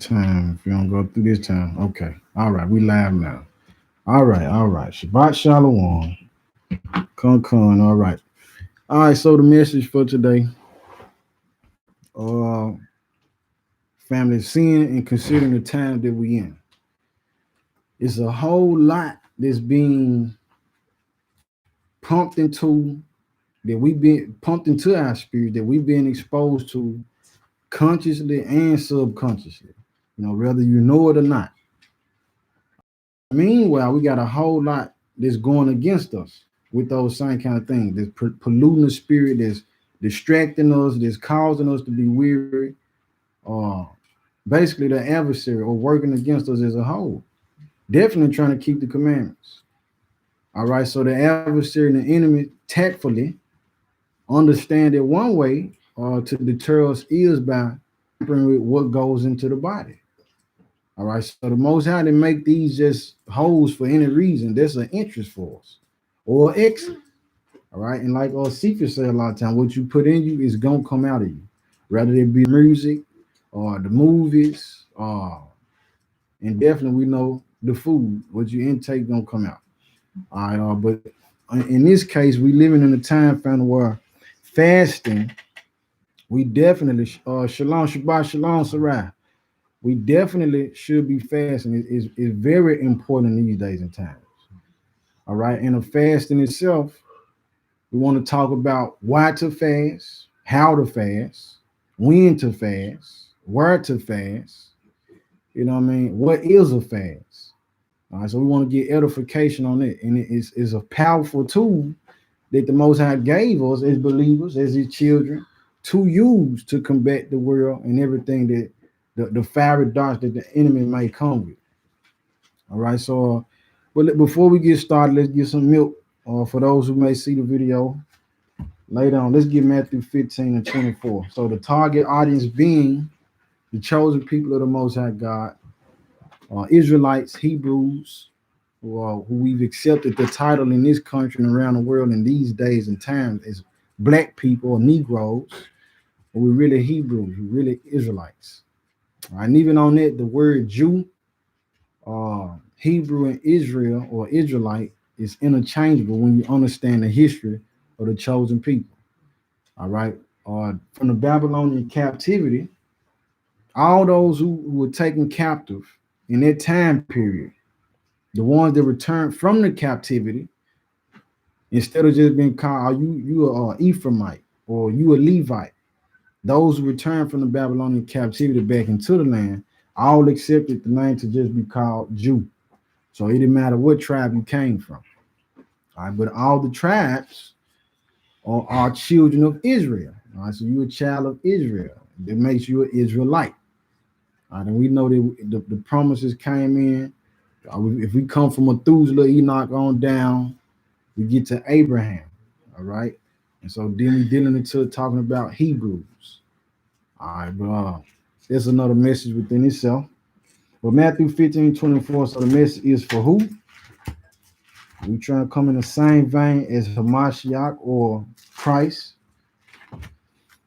time. If you don't go through this time, okay. All right, we live now. All right, all right. Shabbat Shalom. Con. All right. All right. So the message for today, uh, family, seeing and considering the time that we in. It's a whole lot that's being pumped into that we've been pumped into our spirit that we've been exposed to consciously and subconsciously. Whether you know it or not. Meanwhile, we got a whole lot that's going against us with those same kind of things. That's polluting the spirit, that's distracting us, that's causing us to be weary. Uh, Basically, the adversary or working against us as a whole. Definitely trying to keep the commandments. All right, so the adversary and the enemy tactfully understand it one way to deter us is by with what goes into the body. All right, so the Most High to make these just holes for any reason, there's an interest for us or exit. All right, and like Cephas say a lot of time, what you put in you is gonna come out of you, whether it be music or the movies, and definitely we know the food, what you intake gonna come out. All right, but in this case, we living in a time frame where fasting, we definitely shalom, Shabbat, shalom, Sarai. We definitely should be fasting. It's very important in these days and times. All right. And a fast in itself, we want to talk about why to fast, how to fast, when to fast, where to fast. You know what I mean? What is a fast? All right. So we want to get edification on it. And it's a powerful tool that the Most High gave us as believers, as his children, to use to combat the world and everything that the fiery darts that the enemy may come with. All right, so but before we get started, let's get some milk. For those who may see the video later on, let's get Matthew 15 and 24. So the target audience being the chosen people of the Most High God, Israelites, Hebrews, who we've accepted the title in this country and around the world in these days and times as black people or Negroes, but we're really Hebrews, we're really Israelites. And even on that, the word Jew, Hebrew and Israel or Israelite is interchangeable when you understand the history of the chosen people. All right. From the Babylonian captivity, all those who were taken captive in that time period, the ones that returned from the captivity, instead of just being called, you are Ephraimite or you a Levite, those who returned from the Babylonian captivity back into the land, all accepted the name to just be called Jew. So it didn't matter what tribe you came from. All right, but all the tribes are children of Israel. All right, so you're a child of Israel. That makes you an Israelite. All right, and we know that the promises came in. If we come from Methuselah, Enoch on down, we get to Abraham. All right, and so then we dealing into talking about Hebrews. All right, but there's another message within itself. But Matthew 15, 24, so the message is for who? We trying to come in the same vein as Hamashiach or Christ.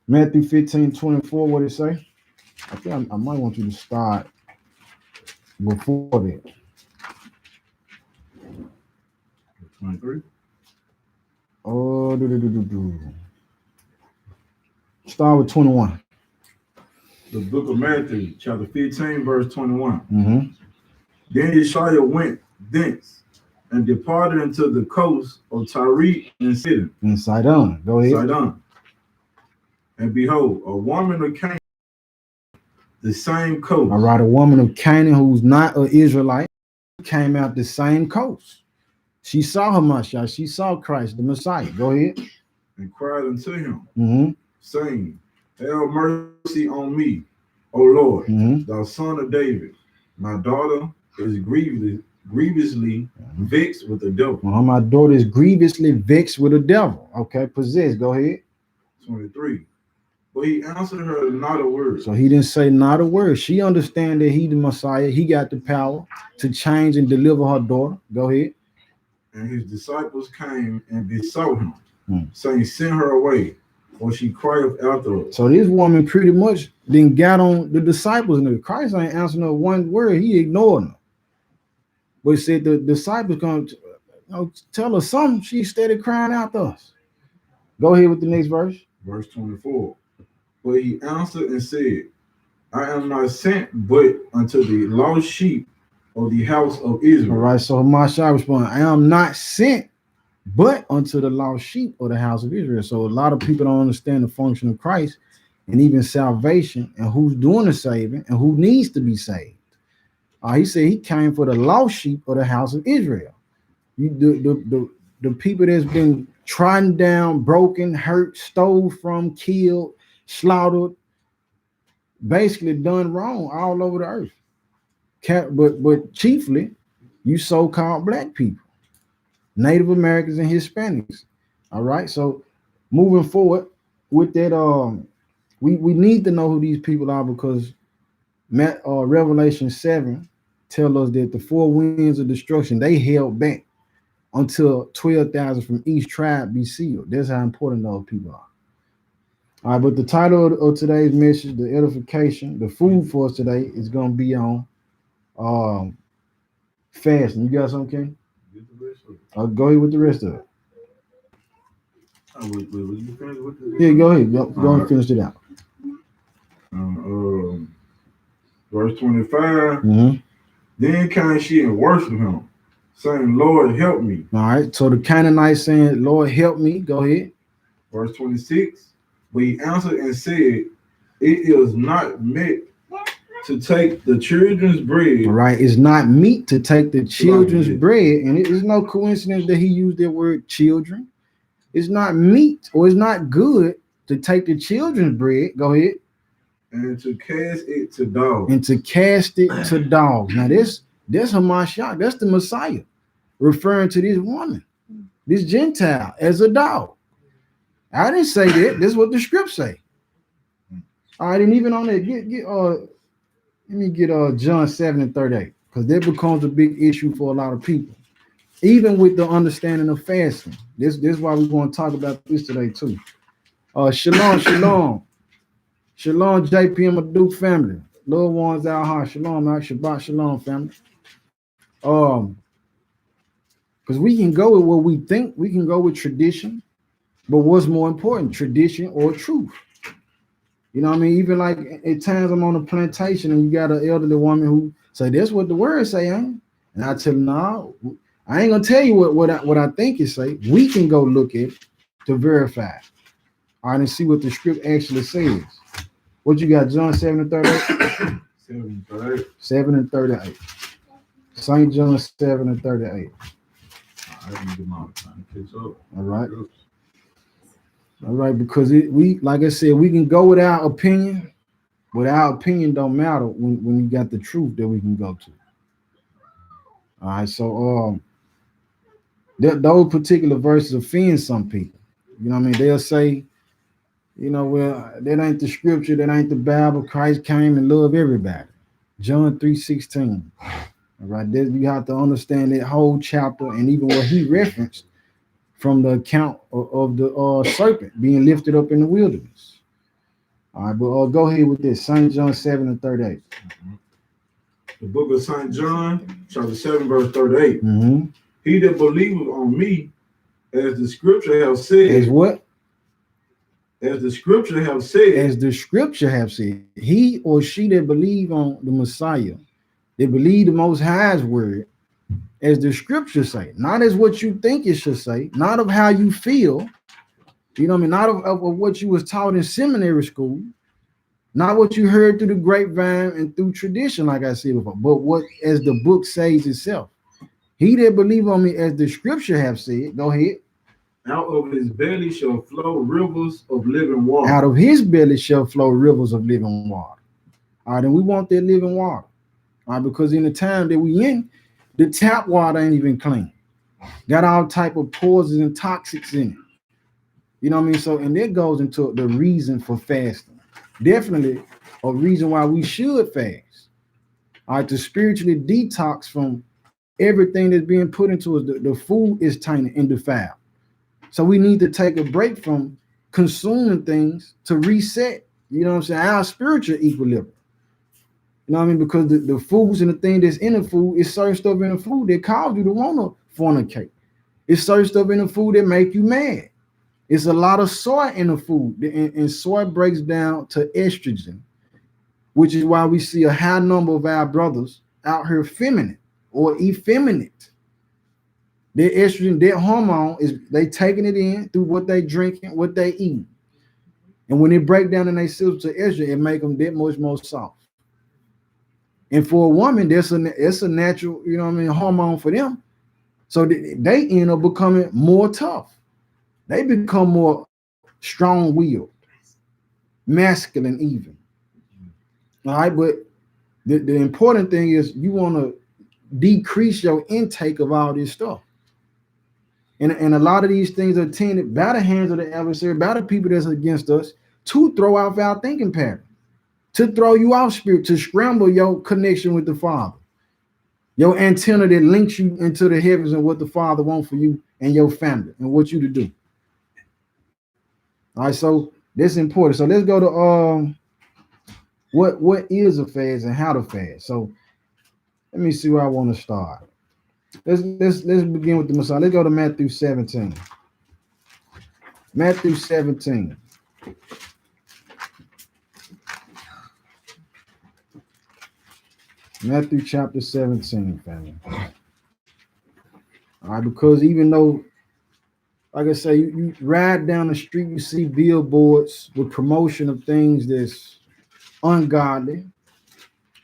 Matthew 15, 24, what it say? I think I might want you to start before that. 23. Oh, start with 21. The book of Matthew, chapter 15, verse 21. Mm-hmm. Then Yeshua went thence and departed into the coast of Tyre and Sidon. And Sidon. Go ahead. Sidon. And behold, a woman of Canaan, the same coast. All right, a woman of Canaan who's not an Israelite came out the same coast. She saw Hamashiach. She saw Christ, the Messiah. Go ahead. And cried unto him, Mm-hmm. saying, have mercy on me, O Lord, Mm-hmm. thou son of David. My daughter is grievously vexed with the devil. My daughter is grievously vexed with the devil. Okay, possessed. Go ahead. 23. But he answered her not a word. So he didn't say not a word. She understand that he the Messiah. He got the power to change and deliver her daughter. Go ahead. And his disciples came and besought him, saying, send her away, or she crieth after us. So this woman pretty much then got on the disciples, and Christ ain't answering her one word. He ignored them. But he said the disciples come, tell her something. She started crying out to us. Go ahead with the next verse. Verse 24. But he answered and said, I am not sent but unto the lost sheep of the house of Israel. All right, so Masha responded, I am not sent but unto the lost sheep of the house of Israel. So a lot of people don't understand the function of Christ and even salvation and who's doing the saving and who needs to be saved. He said he came for the lost sheep of the house of Israel. The people that's been trodden down, broken, hurt, stole from, killed, slaughtered, basically done wrong all over the earth. But chiefly, you so-called black people, Native Americans and Hispanics. All right. So moving forward with that, we need to know who these people are because Revelation 7 tell us that the four winds of destruction, they held back until 12,000 from each tribe be sealed. That's how important those people are. All right, but the title of today's message, the edification, the food for us today is going to be on fasting. You got something, King? I'll go ahead with the rest of it. Yeah, go ahead. Go and finish it out. Verse 25. Mm-hmm. Then came she and worshiped him, saying, Lord, help me. All right. So the Canaanite saying, Lord, help me. Go ahead. Verse 26. But he answered and said, it is not meet to take the children's bread. All right. It's not meat to take the children's bread. And it is no coincidence that he used that word children. It's not meat or it's not good to take the children's bread. Go ahead. And to cast it to dogs. And to cast it to dogs. Now that's Hamashiach. That's the Messiah referring to this woman, this Gentile, as a dog. I didn't say that. This is what the script say. All right, and even on that, let me get John 7:38, because that becomes a big issue for a lot of people, even with the understanding of fasting. This is why we're going to talk about this today too. Shalom, shalom. Shalom, JP and Duke family. Little ones out here. Shalom, out Shabbat, shalom, family. Because we can go with what we think, we can go with tradition, but what's more important, tradition or truth? You know what I mean? Even like at times I'm on a plantation and you got an elderly woman who say, that's what the word say, ain't? And I tell them, no, I ain't gonna tell you what I think it say. We can go look at it to verify. All right, and see what the script actually says. What you got, John 7:38? 7:38. St. John 7:38. All right. All right, because we like I said, we can go with our opinion, but our opinion don't matter when you got the truth that we can go to. All right, so those particular verses offend some people. You know what I mean? They'll say, well, that ain't the scripture, that ain't the Bible. Christ came and loved everybody. John 3:16. All right, you have to understand that whole chapter and even what he referenced from the account of the serpent being lifted up in the wilderness. All right, but go ahead with this. St. John 7:38. The book of St. John, chapter 7, verse 38. Mm-hmm. He that believeth on me, as the scripture have said. As what? As the scripture have said. As the scripture have said. He or she that believe on the Messiah, they believe the Most High's word, as the scripture say, not as what you think it should say, not of how you feel, you know what I mean, not of what you was taught in seminary school, not what you heard through the grapevine and through tradition, like I said before, but what as the book says itself. He that believe on me, as the scripture have said, go ahead. Out of his belly shall flow rivers of living water. Out of his belly shall flow rivers of living water. All right, and we want that living water. All right, because in the time that we in, the tap water ain't even clean. Got all type of poisons and toxics in it. You know what I mean? So, and that goes into the reason for fasting. Definitely a reason why we should fast. All right, to spiritually detox from everything that's being put into us. The food is tainted and defiled. So we need to take a break from consuming things to reset, you know what I'm saying, our spiritual equilibrium. You know what I mean? Because the foods and the thing that's in the food is certain stuff in the food that cause you to want to fornicate. It's certain stuff in the food that make you mad. It's a lot of soy in the food, and soy breaks down to estrogen, which is why we see a high number of our brothers out here feminine or effeminate. Their estrogen, their hormone is they taking it in through what they drinking, what they eating. And when it break down in their system to estrogen, it make them that much more soft. And for a woman, it's a natural, you know what I mean, hormone for them. So they end up becoming more tough. They become more strong-willed, masculine even. All right, but the important thing is you want to decrease your intake of all this stuff. And a lot of these things are tended by the hands of the adversary, by the people that's against us, to throw off our thinking pattern, to throw you off spirit, to scramble your connection with the Father, your antenna that links you into the heavens and what the Father wants for you and your family and what you to do. All right, so that's important. So let's go to what is a fast and how to fast. So let me see where I want to start. Let's begin with the Messiah. Let's go to Matthew 17. Matthew 17. Matthew chapter 17, family. All right, because even though, like I say, you ride down the street, you see billboards with promotion of things that's ungodly,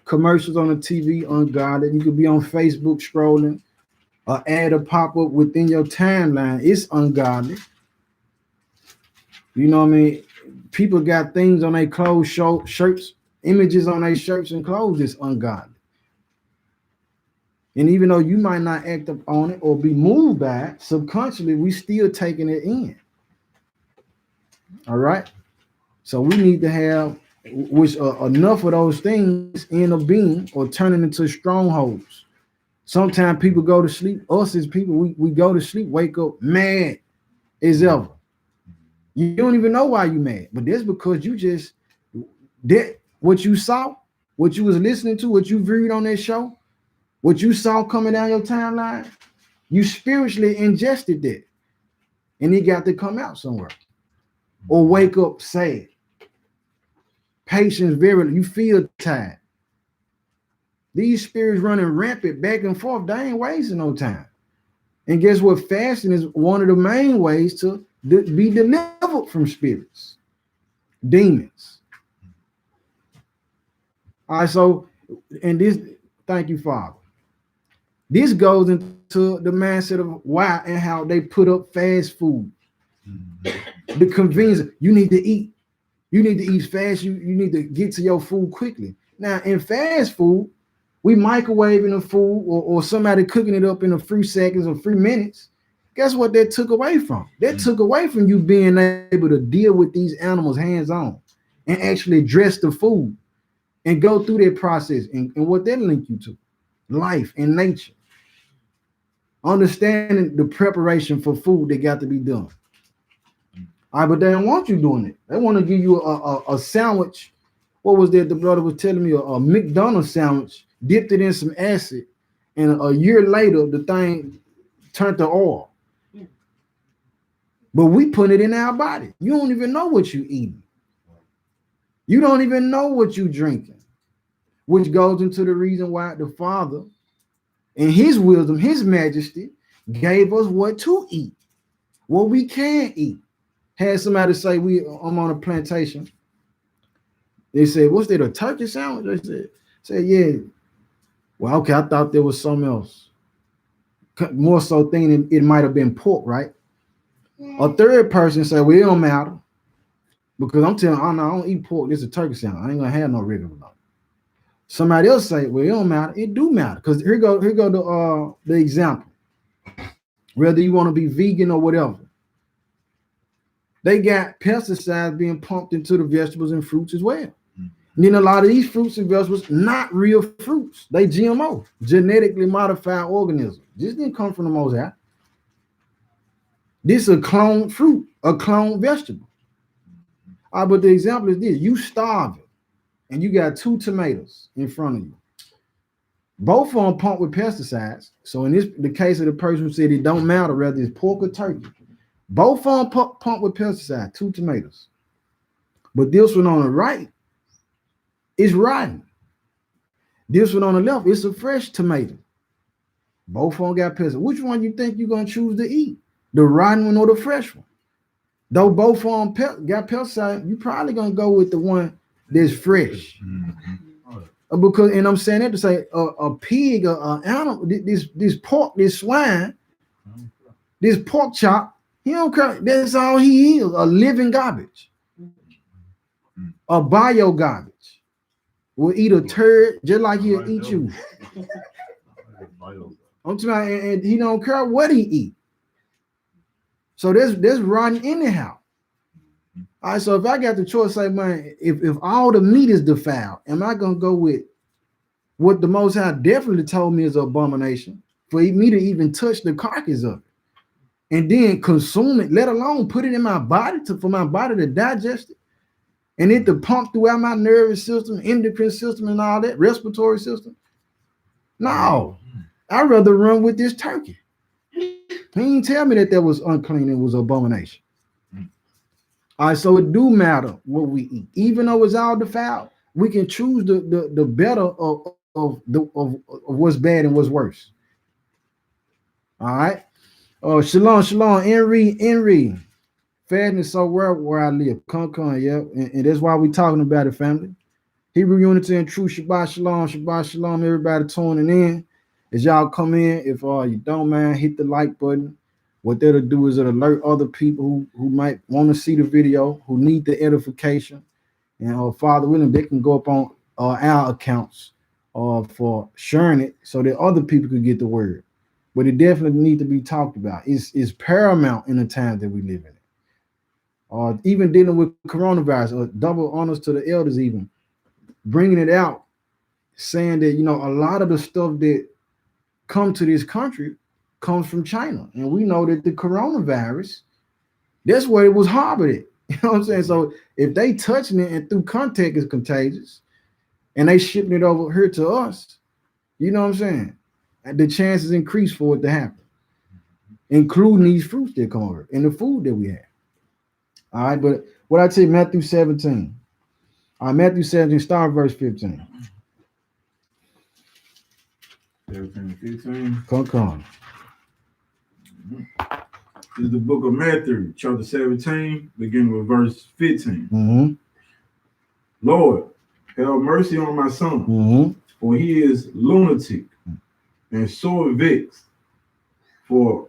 commercials on the TV, ungodly. You could be on Facebook scrolling, an ad will pop up within your timeline. It's ungodly. You know what I mean? People got things on their clothes, shirts, images on their shirts and clothes that's ungodly. And even though you might not act up on it or be moved by it, subconsciously, we still taking it in. All right? So we need to have enough of those things end up being or turning into strongholds. Sometimes people go to sleep, us as people, we go to sleep, wake up mad as ever. You don't even know why you mad, but that's because you just did what you saw, what you was listening to, what you viewed on that show, what you saw coming down your timeline, you spiritually ingested that, and it got to come out somewhere. Or wake up sad. Patience, verily, you feel tired. These spirits running rampant back and forth, they ain't wasting no time. And guess what? Fasting is one of the main ways to be delivered from spirits, demons. All right, so, and this, thank you, Father. This goes into the mindset of why and how they put up fast food. The convenience, you need to eat. You need to eat fast. You need to get to your food quickly. Now, in fast food, we microwaving the food or somebody cooking it up in a few seconds or 3 minutes. Guess what that took away from? That took away from you being able to deal with these animals hands-on and actually dress the food and go through that process and what that link you to, life and nature. Understanding the preparation for food that got to be done. All right, but they don't want you doing it. They want to give you a sandwich. What was that? The brother was telling me a McDonald's sandwich, dipped it in some acid, and a year later, the thing turned to oil. But we put it in our body. You don't even know what you're eating. You don't even know what you're drinking, which goes into the reason why the Father, in his wisdom, his majesty, gave us what to eat, what we can eat. Had somebody say, I'm on a plantation. They said, what's that, a turkey sandwich? They said, yeah. Well, okay, I thought there was something else. More so thinking it might have been pork, right? A third person said, well, it don't matter. Because I'm telling you, I don't eat pork. This is a turkey sandwich. I ain't gonna have no regular one. Somebody else say, well, it don't matter. It do matter. Because here go the example. Whether you want to be vegan or whatever. They got pesticides being pumped into the vegetables and fruits as well. And then a lot of these fruits and vegetables, not real fruits. They GMO, genetically modified organisms. This didn't come from the Most High. This is a cloned fruit, a cloned vegetable. But the example is this: you starving, and you got 2 tomatoes in front of you. Both of them pumped with pesticides. So in the case of the person who said it don't matter whether it's pork or turkey, both of them pumped with pesticide. 2 tomatoes, but this one on the right is rotten. This one on the left is a fresh tomato. Both of them got pesticide. Which one you think you're gonna choose to eat? The rotten one or the fresh one? Though both of them got pesticide, you probably gonna go with the one that's fresh. Because, and I'm saying that to say, a pig, an animal, this pork, this swine, this pork chop, he don't care. That's all he is, a living garbage, a bio garbage. Will eat a turd just like he'll eat you. I'm talking, and he don't care what he eat. So there's rotten in the house. All right, so if I got the choice, say, man, if all the meat is defiled, am I gonna go with what the Most High definitely told me is an abomination for me to even touch the carcass of it, and then consume it, let alone put it in my body for my body to digest it, and it to pump throughout my nervous system, endocrine system, and all that, respiratory system? No, I'd rather run with this turkey. He didn't tell me that was unclean, it was abomination. All right, so it do matter what we eat, even though it's all defiled. We can choose the better of what's bad and what's worse. All right. Oh, shalom, Henry. Fasting is so rare where I live. Con, yeah, and that's why we talking about it, family. Hebrew unity and true. Shabbat shalom, everybody tuning in. As y'all come in, if you don't mind, hit the like button. What that'll do is it'll alert other people who might want to see the video, who need the edification. And Father willing, they can go up on our accounts for sharing it so that other people could get the word. But it definitely needs to be talked about. It's paramount in the times that we live in. Even dealing with coronavirus, double honors to the elders, even bringing it out, saying that, a lot of the stuff that come to this country comes from China. And we know that the coronavirus, that's where it was harbored at. You know what I'm saying? So if they touching it and through contact is contagious, and they shipping it over here to us, you know what I'm saying? The chances increase for it to happen, including these fruits that come over and the food that we have. All right, but what I tell you, Matthew 17. Matthew 17, start verse 15. 17, 15. Come. This is the book of Matthew, chapter 17, beginning with verse 15. Mm-hmm. Lord, have mercy on my son, Mm-hmm. for he is lunatic and sore vexed. For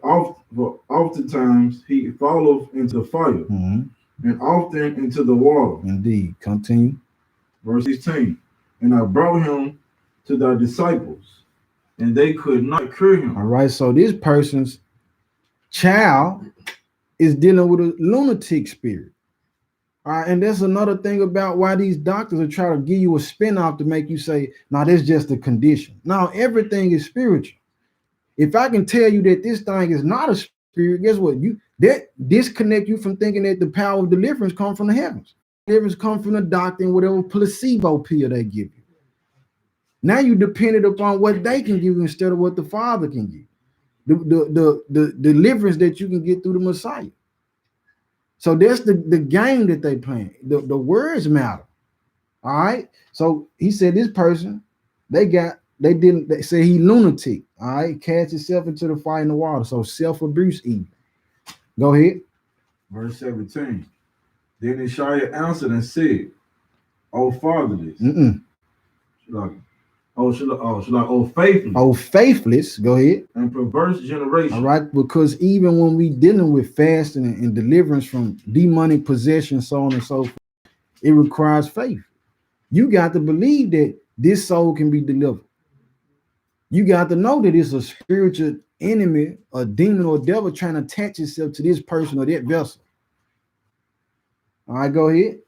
oftentimes he falleth into fire, Mm-hmm. and often into the water. Indeed. Continue. Verse 16. And I brought him to thy disciples, and they could not cure him. All right, so this person's child is dealing with a lunatic spirit. All right, and that's another thing about why these doctors are trying to give you a spin-off to make you say, no, that's just a condition. Now, everything is spiritual. If I can tell you that this thing is not a spirit, guess what? That disconnect you from thinking that the power of deliverance comes from the heavens. Deliverance comes from the doctor and whatever placebo pill they give you. Now you depended upon what they can give you instead of what the Father can give. The deliverance that you can get through the Messiah. So that's the game that they playing. The words matter. All right. So he said this person, they say he lunatic. All right, cast himself into the fire and the water. So self-abuse even. Go ahead. Verse 17. Then Isaiah answered and said, O fatherless. Faithless. Oh, faithless. Go ahead. And perverse generation. All right, because even when we dealing with fasting and deliverance from demonic possession, so on and so forth, it requires faith. You got to believe that this soul can be delivered. You got to know that it's a spiritual enemy, a demon or devil trying to attach itself to this person or that vessel. All right, go ahead.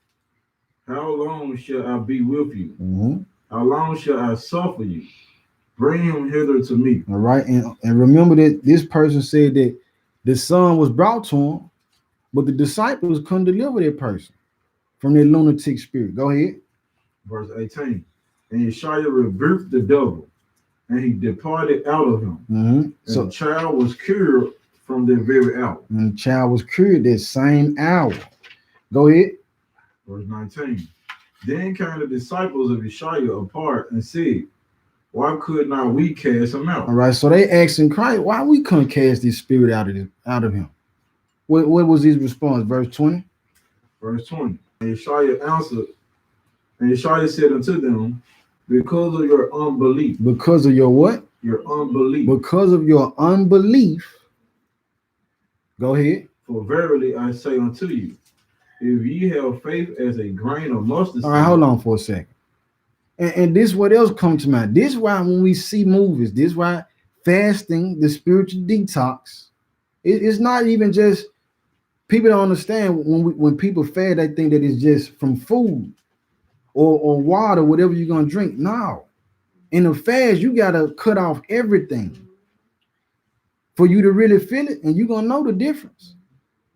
How long shall I be with you? Mm-hmm. How long shall I suffer you? Bring him hither to me. All right, and remember that this person said that the son was brought to him, but the disciples couldn't deliver that person from their lunatic spirit. Go ahead. Verse 18. And Yeshua rebuked the devil, and he departed out of him. And So the child was cured from the very hour. and the child was cured that same hour. Go ahead. Verse 19. Then came the disciples of Yeshua apart and said, why could not we cast him out? All right. So they asking Christ, why we couldn't cast this spirit out of him? What was his response? Verse 20. Verse 20. And Yeshua answered, and Yeshua said unto them, because of your unbelief. Because of your what? Your unbelief. Because of your unbelief. Go ahead. For verily I say unto you, if ye have faith as a grain of mustard seed. All right, hold on for a second. And this what else comes to mind. This is why when we see movies, this is why fasting, the spiritual detox, it's not even just people don't understand when people fast, they think that it's just from food or water, whatever you're gonna drink. No, in a fast, you gotta cut off everything for you to really feel it, and you're gonna know the difference.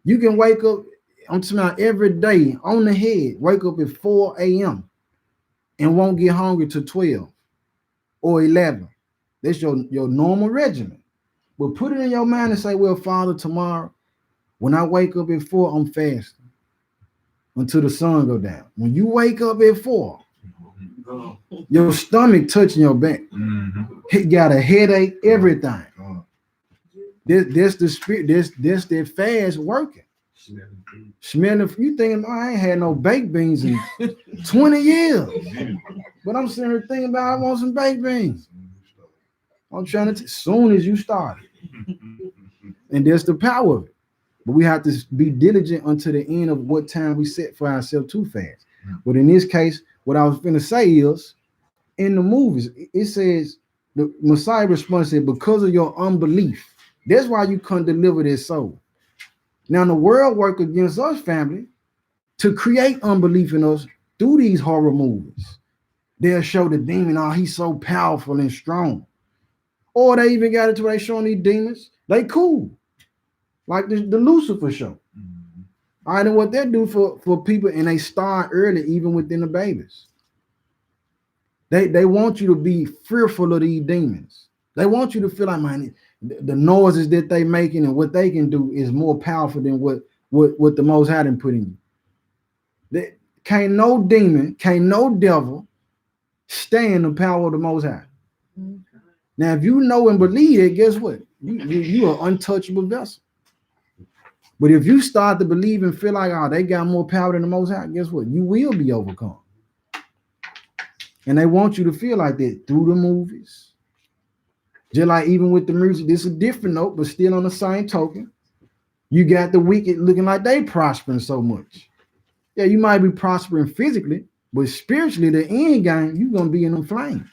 You can wake up, I'm talking about every day on the head, wake up at 4 a.m. and won't get hungry till 12 or 11. That's your normal regimen. But put it in your mind and say, well, Father, tomorrow, when I wake up at 4, I'm fasting until the sun go down. When you wake up at 4, your stomach touching your back. It got a headache, everything. That's the spirit, that's that fast working. Smelling, you thinking, oh, I ain't had no baked beans in 20 years. But I'm sitting here thinking about I want some baked beans. I'm trying to, as soon as you start it. And that's the power of it. But we have to be diligent until the end of what time we set for ourselves to fast. But in this case, what I was going to say is, in the movies, it says, the Messiah response said, because of your unbelief, that's why you couldn't deliver this soul. Now, the world work against us, family, to create unbelief in us through these horror movies. They'll show the demon, oh, he's so powerful and strong. Or they even got it to where they showing these demons, they cool. Like the Lucifer show. All right, and what they do for people, and they start early, even within the babies. They want you to be fearful of these demons. They want you to feel like, man, the noises that they making and what they can do is more powerful than what the Most High done put in you. Can't no demon, can't no devil stand the power of the Most High. Now, if you know and believe it, guess what? You are untouchable vessel. But if you start to believe and feel like, oh, they got more power than the Most High, guess what? You will be overcome. And they want you to feel like that through the movies. Just like even with the music, this is a different note, but still on the same token. You got the wicked looking like they prospering so much. Yeah, you might be prospering physically, but spiritually, the end game, you're going to be in them flames.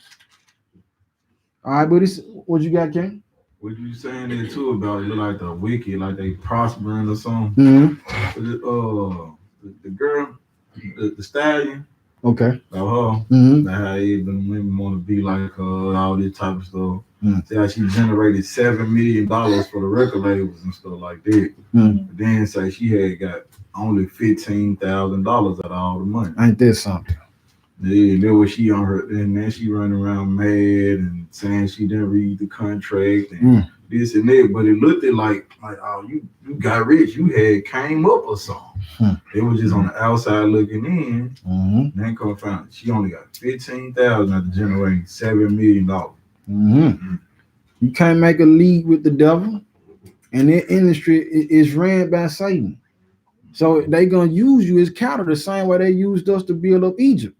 All right, but it's what you got, Ken? What you saying there too about it look like the wicked, like they prospering or something? The girl, the stallion. Okay. Like her, how even women want to be like her, all this type of stuff. See how she generated $7 million for the record labels and stuff like that. But then say she had got only $15,000 out of all the money. Ain't that something? Yeah, that was she on her, and then she running around mad and saying she didn't read the contract and this and that. But it looked like oh, you got rich, you had came up or something. It was just on the outside looking in. And then come find she only got $15,000 after generating $7 million. You can't make a league with the devil, and their industry is ran by Satan. So they gonna use you as cattle the same way they used us to build up Egypt.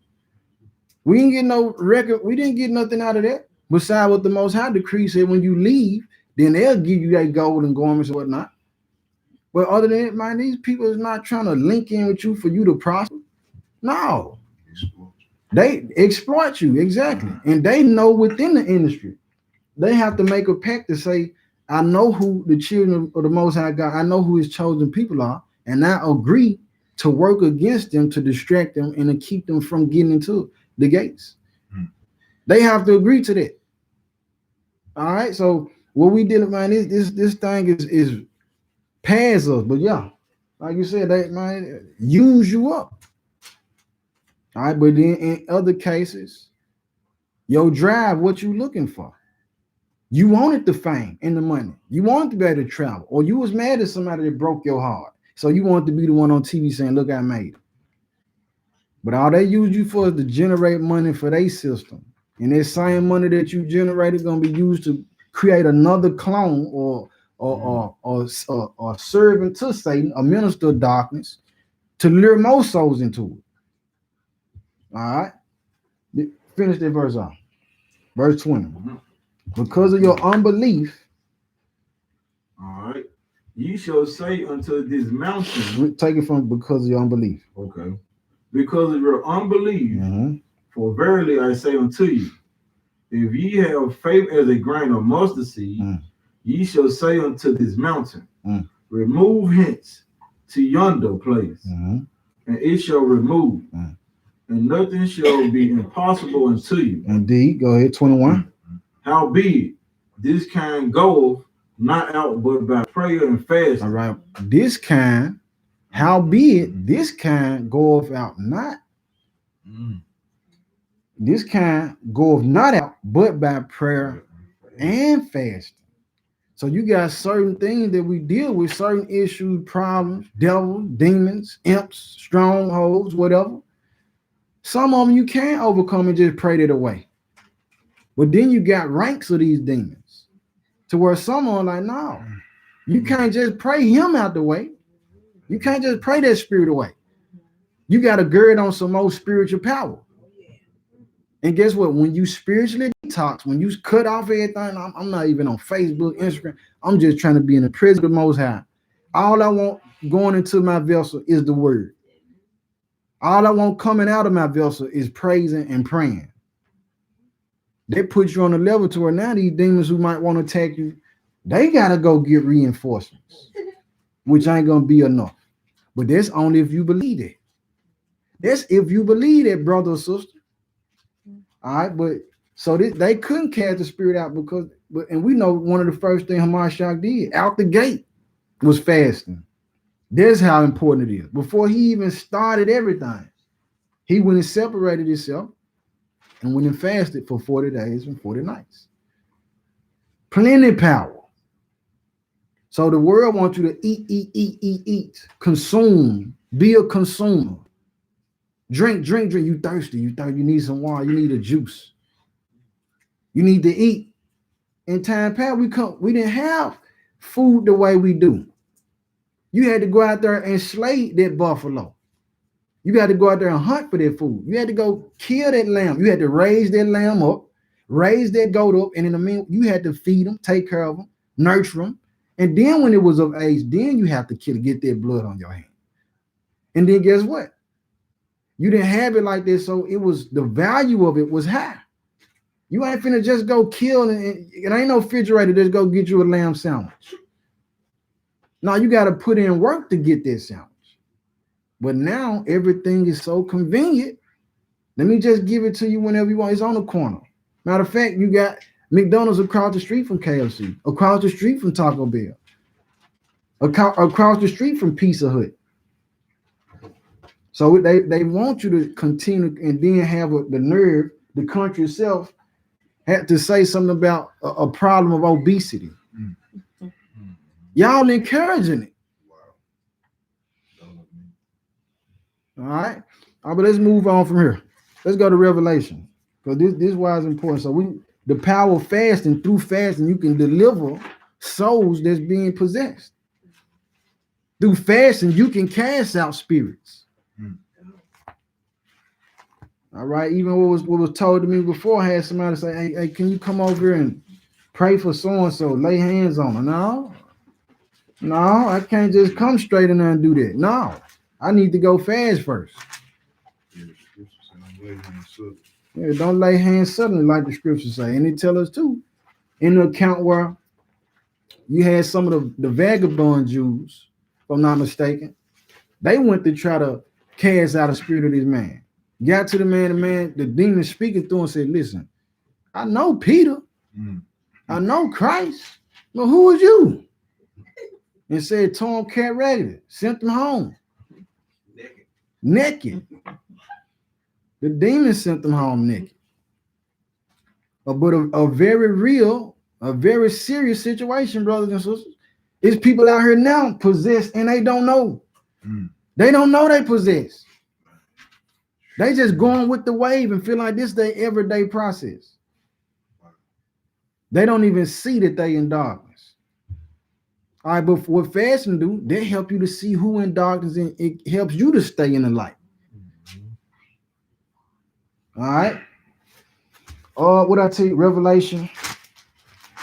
We didn't get no record. We didn't get nothing out of that. Besides what the Most High decree said, when you leave, then they'll give you that gold and garments and whatnot. But other than that, man, these people is not trying to link in with you for you to prosper. No. They exploit you, exactly. And they know within the industry. They have to make a pact to say, I know who the children of the Most High God, I know who his chosen people are, and I agree to work against them, to distract them, and to keep them from getting into the gates. They have to agree to that. All right. So what we did, man, this thing is past us. But yeah, like you said, they might use you up. All right, but then in other cases, your drive, what you looking for? You wanted the fame and the money. You wanted to be able to travel, or you was mad at somebody that broke your heart. So you wanted to be the one on TV saying, "Look, I made it." But all they use you for is to generate money for their system, and that same money that you generated gonna be used to create another clone or servant to Satan, a minister of darkness, to lure more souls into it. All right, finish that verse off. Verse 20. Because of your unbelief, all right. Ye shall say unto this mountain, take it from because of your unbelief. okay, because of your unbelief, Mhm. for verily I say unto you, if ye have faith as a grain of mustard seed, ye shall say unto this mountain, remove hence to yonder place, and it shall remove, and nothing shall be impossible unto you. Indeed. Go ahead, 21. Howbeit, this kind goeth not out but by prayer and fasting. All right. This kind, howbeit, this kind goeth out not. This kind goeth not out but by prayer and fasting. So you got certain things that we deal with, certain issues, problems, devils, demons, imps, strongholds, whatever. Some of them you can't overcome and just pray it away. But then you got ranks of these demons to where someone like, no, you can't just pray him out the way. You can't just pray that spirit away. You got to gird on some more spiritual power. And guess what? When you spiritually detox, when you cut off everything, I'm not even on Facebook, Instagram. I'm just trying to be in the presence of the Most High. All I want going into my vessel is the word. All I want coming out of my vessel is praising and praying. They put you on a level to where now these demons who might want to attack you, they got to go get reinforcements, which ain't going to be enough. But that's only if you believe it. That's if you believe that, brother or sister. All right, but so they couldn't cast the spirit out because, and we know one of the first things Hamashiach did out the gate was fasting. That's how important it is. Before he even started everything, he went and separated himself and went and fasted for 40 days and 40 nights. Plenty power. So the world wants you to eat, consume, be a consumer. Drink. You thirsty. You need some water. You need a juice. You need to eat. In time past, we didn't have food the way we do. You had to go out there and slay that buffalo. You got to go out there and hunt for that food. You had to go kill that lamb. You had to raise that lamb up, raise that goat up, and in the meantime, you had to feed them, take care of them, nurture them. And then when it was of age, then you have to kill, get that blood on your hand. And then guess what? You didn't have it like this, so it was the value of it was high. You ain't finna just go kill, and it ain't no refrigerator just go get you a lamb sandwich. No, you got to put in work to get that sandwich. But now everything is so convenient. Let me just give it to you whenever you want. It's on the corner. Matter of fact, you got McDonald's across the street from KFC, across the street from Taco Bell, across the street from Pizza Hut. So they want you to continue and then have the nerve, the country itself, had to say something about a problem of obesity. Y'all encouraging it. All right. But let's move on from here. Let's go to Revelation. Because this is why it's important. So the power of fasting, through fasting, you can deliver souls that's being possessed. Through fasting, you can cast out spirits. All right. Even what was told to me before, I had somebody say, hey, can you come over here and pray for so-and-so, lay hands on her? No, I can't just come straight in there and do that. No, I need to go fast first. Yeah, don't lay hands suddenly, like the scriptures say. And it tell us too, in the account where you had some of the vagabond Jews, if I'm not mistaken, they went to try to cast out the spirit of this man. Got to the man, the demon speaking through and said, listen, I know Peter. I know Christ. But who is you? And said, torn cat ragged, sent them home. Naked. The demons sent them home naked. But a very real, a very serious situation, brothers and sisters. It's people out here now possessed and they don't know. They don't know they possess. They just going with the wave and feel like this is their everyday process. They don't even see that they in darkness. All right, but what fasting do, they help you to see who in darkness, and it helps you to stay in the light. All right. What I tell you, Revelation.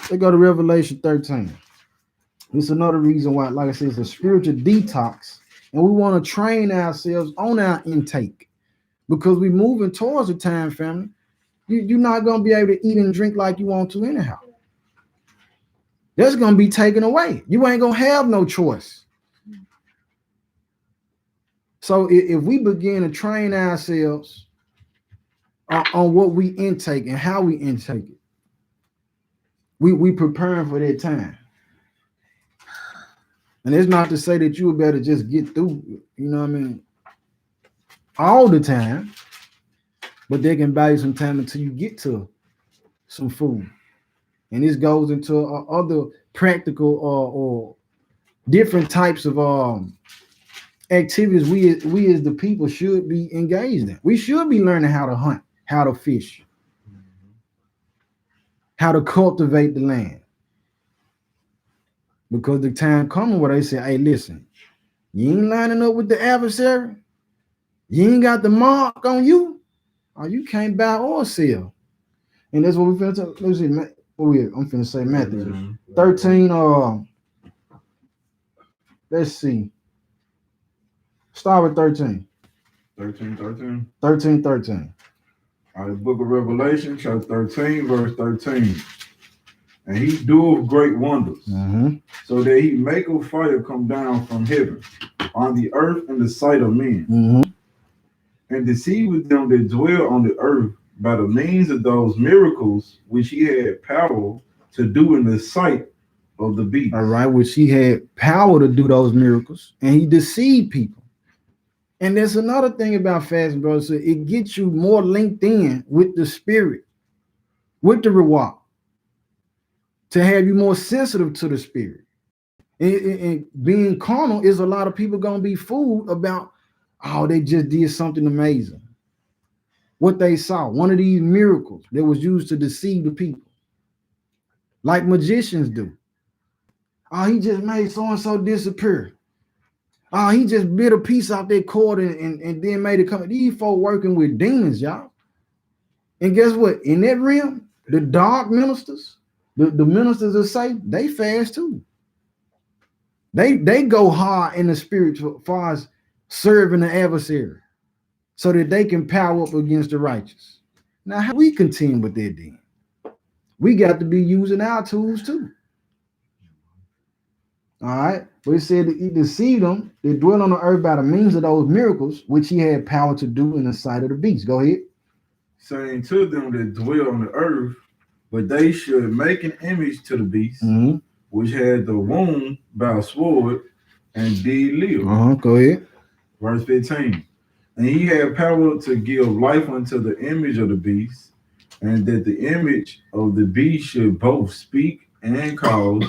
They go to Revelation 13. It's another reason why, like I said, it's a spiritual detox, and we want to train ourselves on our intake because we're moving towards a time, family. You're not gonna be able to eat and drink like you want to anyhow. That's gonna be taken away. You ain't gonna have no choice. So if we begin to train ourselves on what we intake and how we intake it, we preparing for that time. And it's not to say that you better just get through, you know what I mean, all the time, but they can buy you some time until you get to some food. And this goes into other practical or different types of activities we as the people should be engaged in. We should be learning how to hunt, how to fish, how to cultivate the land. Because the time coming where they say, hey, listen, you ain't lining up with the adversary, you ain't got the mark on you, or you can't buy or sell. And that's what we finna talk. Let's see, I'm finna say Matthew 13. Let's see. Start with 13. 13. All right, book of Revelation, chapter 13, verse 13. And he doeth great wonders, so that he maketh fire come down from heaven on the earth in the sight of men, and deceiveth them that dwell on the earth by the means of those miracles which he had power to do in the sight of the beast. All right, which he had power to do those miracles, and he deceived people. And there's another thing about fasting, brother. So it gets you more linked in with the spirit, with the reward, to have you more sensitive to the spirit. And being carnal is a lot of people gonna be fooled about, oh, they just did something amazing. What they saw, one of these miracles that was used to deceive the people, like magicians do. Oh, he just made so-and-so disappear. Oh, he just bit a piece off their cord and then made it come. These folk working with demons, y'all. And guess what? In that realm, the dark ministers, the ministers of Satan, they fast too. They go hard in the spirit as far as serving the adversary so that they can power up against the righteous. Now, how we contend with that then? We got to be using our tools too. All right. But it said that he deceived them that dwell on the earth by the means of those miracles which he had power to do in the sight of the beast. Go ahead. Saying to them that dwell on the earth, but they should make an image to the beast, which had the wound by a sword and did live. Go ahead. Verse 15. And he had power to give life unto the image of the beast, and that the image of the beast should both speak and cause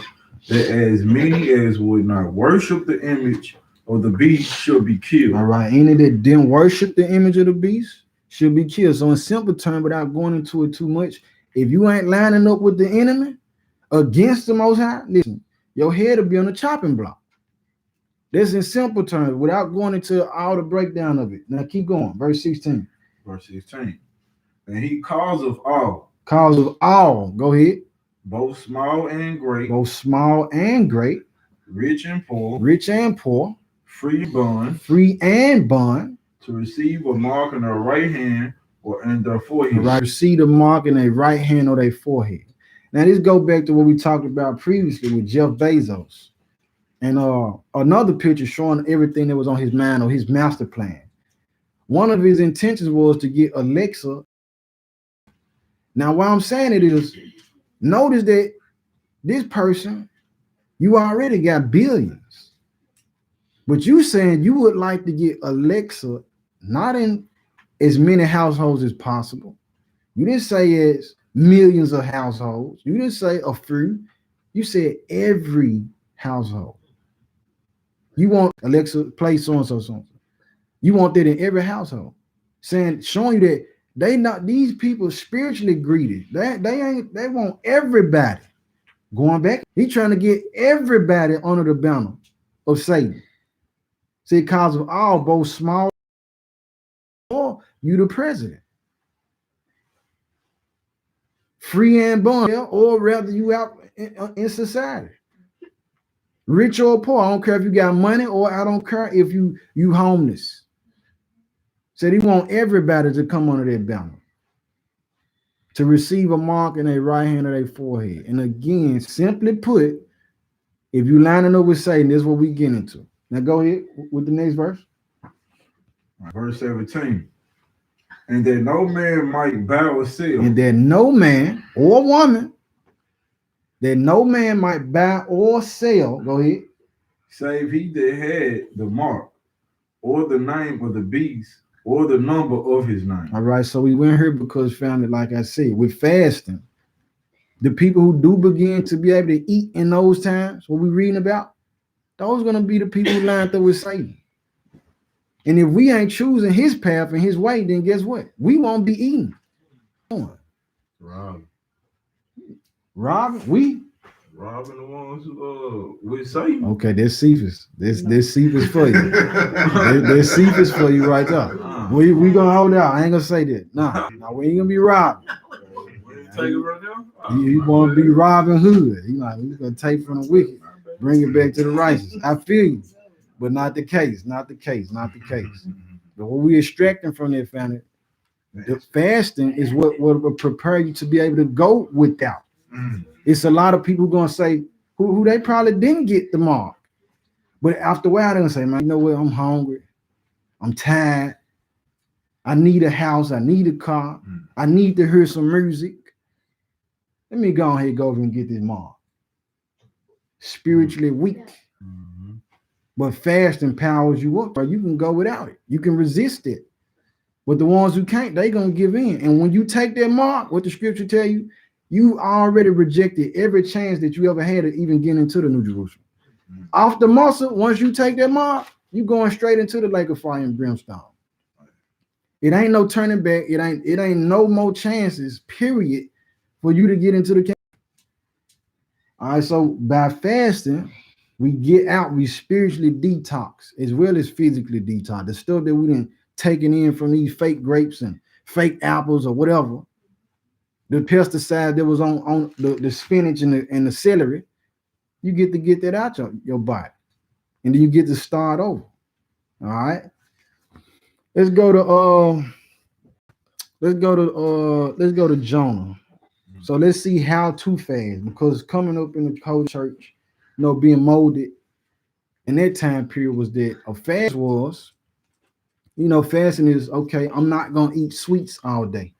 that as many as would not worship the image of the beast should be killed. All right. Any that didn't worship the image of the beast should be killed. So in simple terms, without going into it too much, if you ain't lining up with the enemy against the Most High, listen, your head will be on the chopping block. This in simple terms, without going into all the breakdown of it. Now keep going. Verse 16. Verse 16. And he cause of all. Cause of all. Go ahead. Both small and great. Both small and great. Rich and poor. Rich and poor. Free and bond. Free and bond. To receive a mark in their right hand or in their forehead. Right, receive a mark in their right hand or their forehead. Now this go back to what we talked about previously with Jeff Bezos. And another picture showing everything that was on his mind or his master plan. One of his intentions was to get Alexa. Now, why I'm saying it is, notice that this person, you already got billions. But you saying you would like to get Alexa, not in as many households as possible. You didn't say it's millions of households. You didn't say a few. You said every household. You want Alexa play so and so song. You want that in every household. Showing you that they not these people spiritually greedy. They want everybody going back. He trying to get everybody under the banner of Satan. See, because of all, both small or you the president. Free and bond, or rather you out in society. Rich or poor, I don't care if you got money, or I don't care if you homeless. Said he want everybody to come under that banner, to receive a mark in their right hand or their forehead. And again, simply put, if you lining up with Satan, this is what we get into. Now go ahead with the next verse. Verse 17. And that no man might buy or sell. And that no man or woman, that no man might buy or sell, go ahead, save he that had the mark, or the name of the beast, or the number of his name. All right, so we went here because found it, like I said, with fasting, the people who do begin to be able to eat in those times, what we reading about, those are going to be the people who lined up with Satan. And if we ain't choosing his path and his way, then guess what? We won't be eating. Robbing the ones who with Satan. Okay, that's Cephas. That's Cephas for you. That's Cephas for you right there. We gonna hold out. I ain't gonna say that. Nah, we ain't gonna be robbing. Take it right now. You want to be Robin Hood? You like we gonna take from the wicked, bring it back to the righteous. I feel you, but not the case. Not the case. Not the case. But what we extracting from that family, the fasting is what will prepare you to be able to go without. It's a lot of people gonna say who they probably didn't get the mark, but after a while they're gonna say, man, you know what? I'm hungry, I'm tired, I need a house, I need a car, I need to hear some music. Let me go ahead and go over and get this mark. Spiritually weak, but fasting powers you up, or you can go without it. You can resist it. But the ones who can't, they gonna give in. And when you take that mark, what the scripture tell you, you already rejected every chance that you ever had to even get into the New Jerusalem. Off the muscle, once you take that mark, you going straight into the lake of fire and brimstone. It ain't no turning back. It ain't no more chances, period, for you to get into the kingdom. All right, so by fasting, we get out, we spiritually detox as well as physically detox. The stuff that we didn't taken in from these fake grapes and fake apples or whatever. The pesticide that was on the spinach and the celery, you get to get that out your body. And then you get to start over. All right. Let's go to Jonah. So let's see how to fast, because coming up in the cold church, being molded in that time period was that a fast was, fasting is okay, I'm not gonna eat sweets all day.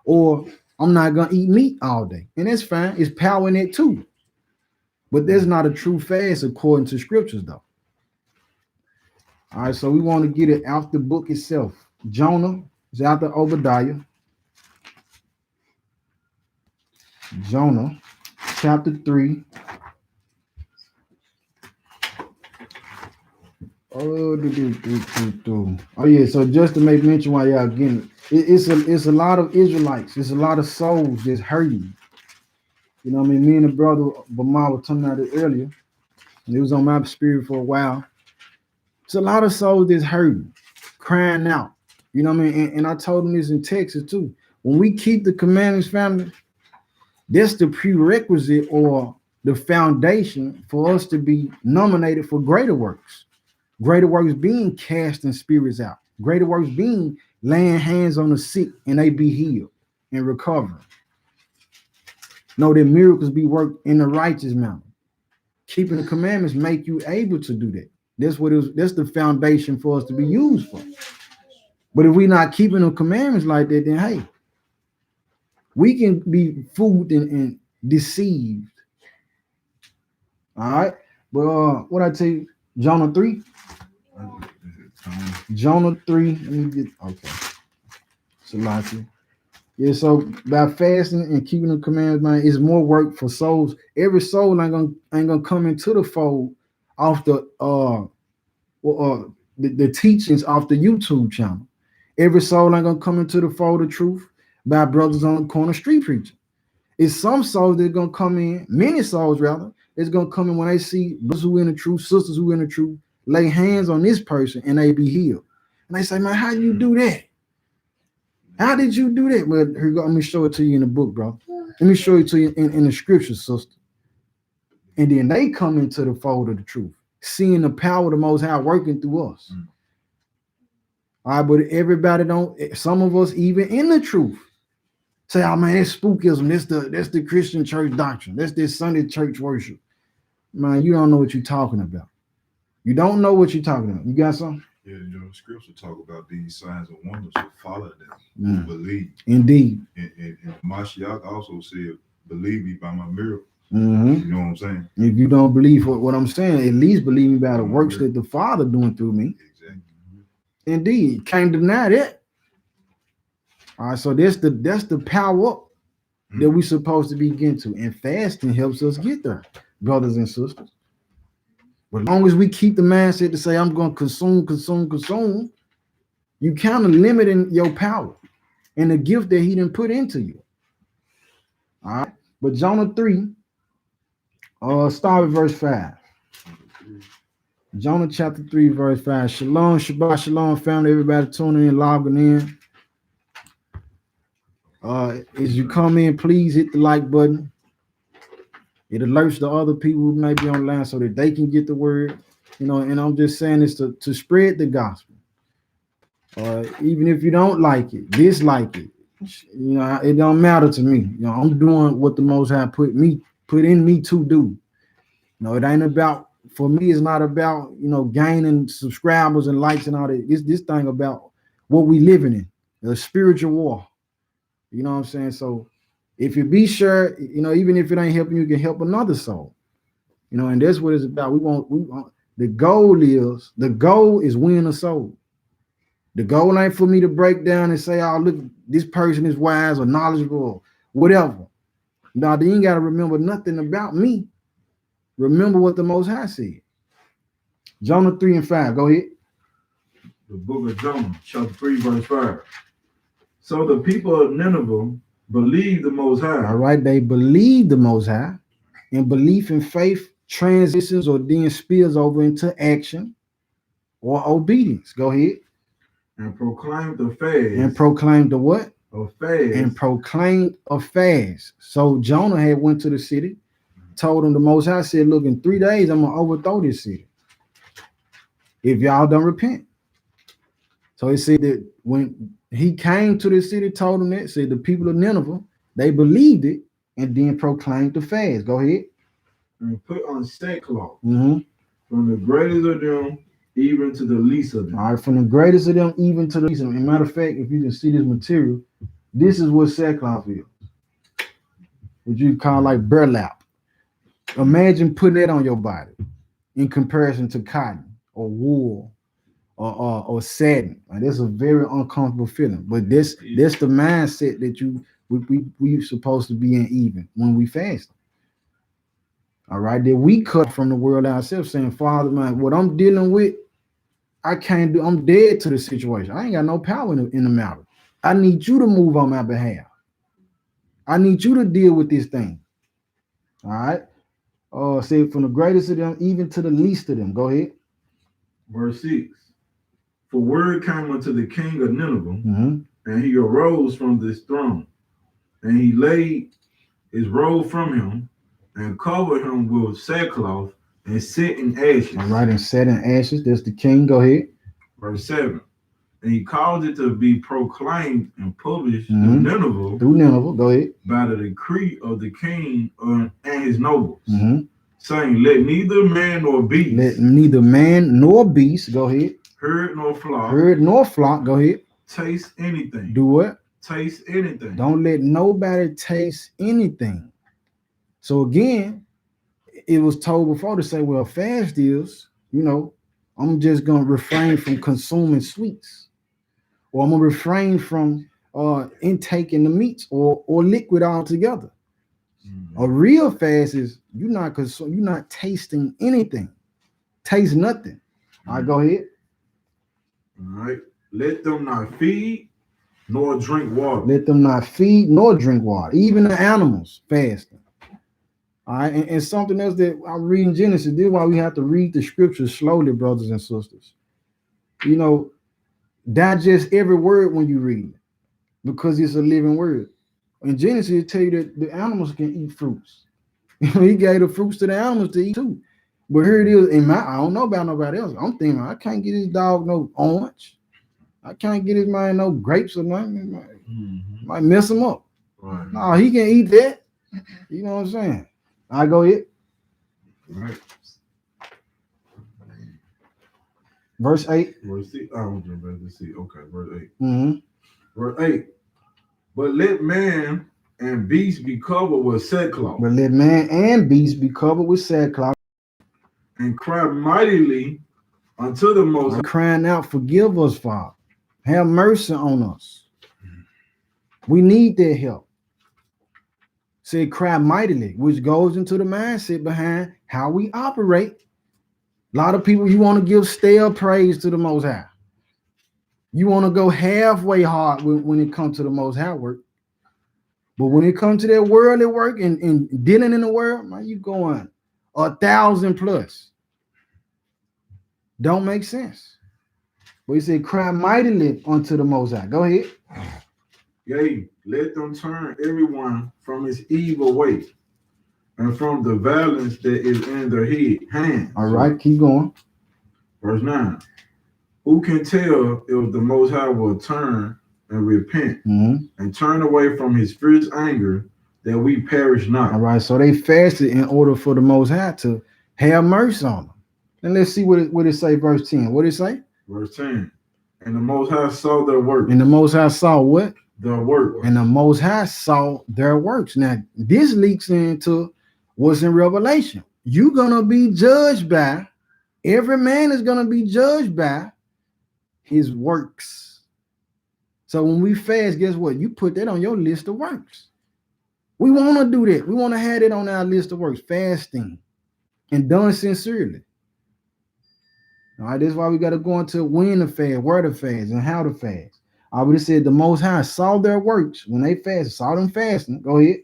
Or I'm not gonna eat meat all day. And that's fine. It's power in it too. But that's not a true fast according to scriptures, though. All right, so we want to get it out the book itself. Jonah is out the Obadiah. Jonah, chapter 3. Oh yeah, so just to make mention while y'all getting it, it's a lot of Israelites, it's a lot of souls that's hurting. You know what I mean? Me and the brother Bama were talking about it earlier, and it was on my spirit for a while. It's a lot of souls that's hurting, crying out. You know what I mean? And I told them this in Texas too. When we keep the commandments, family, that's the prerequisite or the foundation for us to be nominated for greater works. Greater works being casting spirits out. Greater works being laying hands on the sick and they be healed and recovering. Know that miracles be worked in the righteous manner. Keeping the commandments make you able to do that. That's the foundation for us to be used for. But if we're not keeping the commandments like that, then hey, we can be fooled and deceived. All right. But what I tell you, Jonah 3. Jonah 3. Let me get okay. Salaki. Yeah, so by fasting and keeping the commandments, man, it's more work for souls. Every soul ain't gonna come into the fold off the teachings off the YouTube channel. Every soul ain't gonna come into the fold of truth by brothers on the corner street preaching. It's some souls that are gonna come in, many souls rather, it's gonna come in when they see brothers who in the truth, sisters who in the truth, lay hands on this person and they be healed. And they say, man, how you do that? How did you do that? Well, here go, let me show it to you in the book, bro. Let me show it to you in the scriptures, sister. And then they come into the fold of the truth, seeing the power of the Most High working through us. All right, but everybody don't. Some of us, even in the truth, say, "Oh man, that's spookism. That's the Christian church doctrine. That's this Sunday church worship." Man, you don't know what you're talking about. You don't know what you're talking about. You got something? Yeah, scripture talk about these signs and wonders will follow them who believe. Indeed. And Mashiach also said, "Believe me by my miracle." Mm-hmm. You know what I'm saying? If you don't believe what I'm saying, at least believe me by the works that the Father doing through me. Exactly. Indeed, can't deny that. All right, so that's the power up that we're supposed to be getting to, and fasting helps us get there, brothers and sisters. But as long as we keep the mindset to say, I'm going to consume, you kind of limiting your power and the gift that he didn't put into you. All right. But Jonah 3, start with verse 5. Jonah chapter 3, verse 5. Shalom, Shabbat, Shalom, family, everybody tuning in, logging in. As you come in, please hit the like button. It alerts the other people who may be online so that they can get the word. And I'm just saying this to spread the gospel. Even if you don't like it, dislike it, it don't matter to me. I'm doing what the Most High put in me to do. It ain't about, for me, it's not about, gaining subscribers and likes and all that. This thing about what we living in, the spiritual war. You know what I'm saying? So if you be sure, even if it ain't helping you, can help another soul. And that's what it's about. We want the goal is win a soul. The goal ain't for me to break down and say, oh, look, this person is wise or knowledgeable or whatever. Now, they ain't got to remember nothing about me. Remember what the Most High said. Jonah 3 and 5. Go ahead. The book of Jonah, chapter 3, verse 5. So the people of Nineveh believed the Most High. All right, they believed the Most High, and belief and faith transitions or then spills over into action or obedience. Go ahead. And proclaimed the fast. And proclaimed the what? A fast. And proclaimed a fast. So Jonah had went to the city, told him the Most High said, look, in 3 days, I'm going to overthrow this city if y'all don't repent. So he said that when he came to the city, told them that, said the people of Nineveh, they believed it and then proclaimed the fast. Go ahead. And put on sackcloth from the greatest of them even to the least of them. All right, from the greatest of them even to the least of them. As a matter of fact, if you can see this material, this is what sackcloth is. What you call like burlap. Imagine putting that on your body in comparison to cotton or wool or satin. Like, that's a very uncomfortable feeling. But that's the mindset that we supposed to be in even when we fast. All right, that we cut from the world ourselves, saying, Father, man, what I'm dealing with, I can't do. I'm dead to the situation. I ain't got no power in the matter. I need you to move on my behalf. I need you to deal with this thing. All right. Say from the greatest of them even to the least of them. Go ahead. Verse 6. For word came unto the king of Nineveh, and he arose from this throne, and he laid his robe from him, and covered him with sackcloth, and set in ashes. All right, and set in ashes. That's the king. Go ahead. Verse 7. And he caused it to be proclaimed and published through Nineveh. Through Nineveh. Go ahead. By the decree of the king and his nobles, saying, let neither man nor beast. Let neither man nor beast. Go ahead. Herd nor flock. Herd nor flock. Go ahead. Taste anything. Do what? Taste anything. Don't let nobody taste anything. So again, it was told before to say, well, fast is, I'm just gonna refrain from consuming sweets, or I'm gonna refrain from intaking the meats or liquid altogether. A real fast is you're not tasting anything, taste nothing. All right, go ahead. All right. Let them not feed nor drink water. Let them not feed nor drink water. Even the animals fasting. All right, and something else that I'm reading Genesis. This is why we have to read the scriptures slowly, brothers and sisters. You know, digest every word when you read it, because it's a living word. In Genesis, it tell you that the animals can eat fruits. He gave the fruits to the animals to eat too. But here it is. I don't know about nobody else. I'm thinking I can't get this dog no orange. I can't get his man no grapes or nothing. Might mess him up. Right. No, he can eat that. You know what I'm saying? I go ahead. Right. Verse 8. Verse 6. I don't remember. Let's see. Okay, verse 8. Mm-hmm. Verse 8. But let man and beast be covered with sackcloth. But let man and beast be covered with sackcloth. And cry mightily unto the Most High. Crying out, forgive us, Father. Have mercy on us. We need their help. Say cry mightily, which goes into the mindset behind how we operate. A lot of people, you want to give stale praise to the Most High. You want to go halfway hard when it comes to the Most High work. But when it comes to that worldly work and dealing in the world, man, you going 1,000 plus. Don't make sense. But he said, cry mightily unto the Most High. Go ahead. Yea, let them turn everyone from his evil way and from the violence that is in their hands. All right, keep going. Verse 9. Who can tell if the Most High will turn and repent and turn away from his fierce anger that we perish not? All right, so they fasted in order for the Most High to have mercy on them. And let's see what it say, verse 10. What it say? Verse 10. And the Most High saw their works. And the Most High saw what? Their works. And the Most High saw their works. Now, this leaks into what's in Revelation. You're going to be judged by, every man is going to be judged by his works. So when we fast, guess what? You put that on your list of works. We want to do that. We want to have it on our list of works, fasting, and done sincerely. All right, that's why we got to go into when to fast, where to fast, and how to fast. I would have said the Most High saw their works when they fasted, saw them fasting. Go ahead.